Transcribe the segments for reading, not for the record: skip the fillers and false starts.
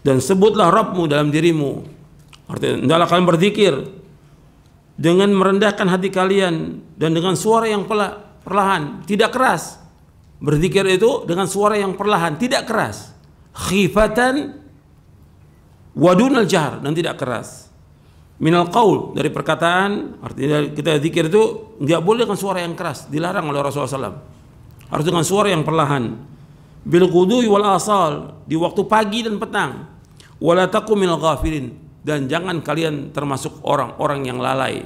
dan sebutlah Rabbmu dalam dirimu. Artinya hendaklah kalian berzikir dengan merendahkan hati kalian dan dengan suara yang perlahan, tidak keras. Berzikir itu dengan suara yang perlahan, tidak keras. Khifatan wa dunal jahr, dan tidak keras. Minal qaul, dari perkataan. Artinya kita zikir itu enggak boleh dengan suara yang keras, dilarang oleh Rasulullah SAW. Harus dengan suara yang perlahan. Bil ghudwi wal asal, di waktu pagi dan petang. Wala takum minal ghafilin, dan jangan kalian termasuk orang-orang yang lalai.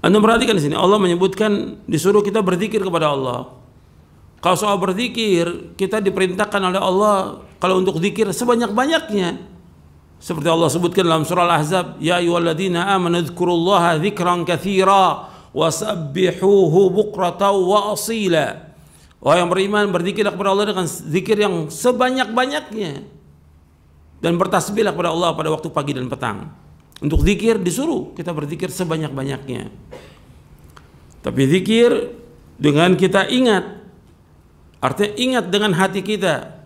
Anda perhatikan di sini Allah menyebutkan disuruh kita berzikir kepada Allah. Kalau soal berzikir, kita diperintahkan oleh Allah kalau untuk zikir sebanyak-banyaknya. Seperti Allah sebutkan dalam surah Al-Ahzab, ya ayyuhalladzina amanu dzkurullaha dzikran katsira wasabbihuhu bukratan wa asila. Orang yang beriman berzikirlah kepada Allah dengan zikir yang sebanyak-banyaknya, dan bertasbihlah kepada Allah pada waktu pagi dan petang. Untuk zikir disuruh kita berzikir sebanyak-banyaknya. Tapi zikir dengan kita ingat, artinya ingat dengan hati kita.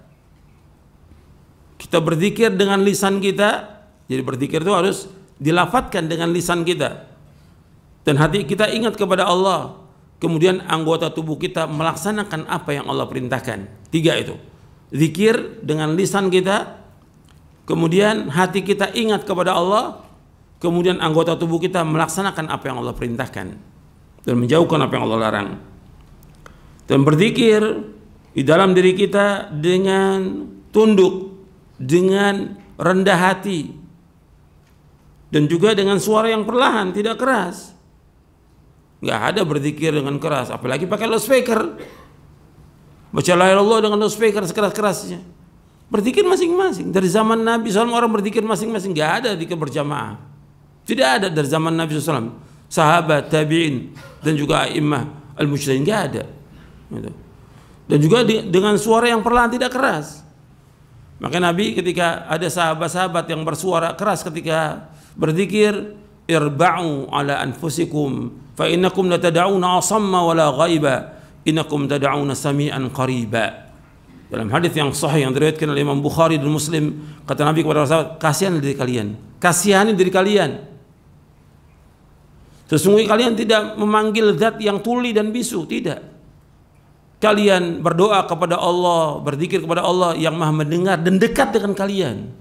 Kita berzikir dengan lisan kita. Jadi berzikir itu harus dilafadzkan dengan lisan kita, dan hati kita ingat kepada Allah. Kemudian anggota tubuh kita melaksanakan apa yang Allah perintahkan. 3 itu. Zikir dengan lisan kita, kemudian hati kita ingat kepada Allah, kemudian anggota tubuh kita melaksanakan apa yang Allah perintahkan dan menjauhkan apa yang Allah larang. Dan berzikir di dalam diri kita dengan tunduk, dengan rendah hati, dan juga dengan suara yang perlahan, tidak keras. Nggak ada berzikir dengan keras, apalagi pakai loudspeaker. Baca la ilaha illallah dengan loudspeaker sekeras-kerasnya. Berzikir masing-masing. Dari zaman Nabi SAW orang berzikir masing-masing, nggak ada zikir berjamaah. Tidak ada dari zaman Nabi SAW. Sahabat, tabi'in, dan juga a'immah al-mujtahidin, nggak ada. Dan juga dengan suara yang perlahan, tidak keras. Maka Nabi ketika ada sahabat-sahabat yang bersuara keras ketika berzikir, irba'u ala anfusikum fa innakum la tad'una asamma wala ghaiba innakum tad'una sami'an qariba. Dalam hadis yang sahih yang diriwayatkan oleh Imam Bukhari dan Muslim, kata Nabi kepada sahabat, kasihani diri kalian, kasihani diri kalian. Sesungguhnya kalian tidak memanggil zat yang tuli dan bisu, tidak. Kalian berdoa kepada Allah, berzikir kepada Allah yang Maha mendengar dan dekat dengan kalian.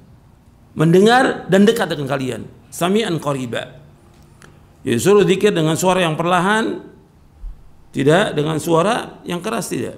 Mendengar dan dekat dengan kalian. Sami'an qariba. Jadi suruh zikir dengan suara yang perlahan, tidak dengan suara yang keras, tidak.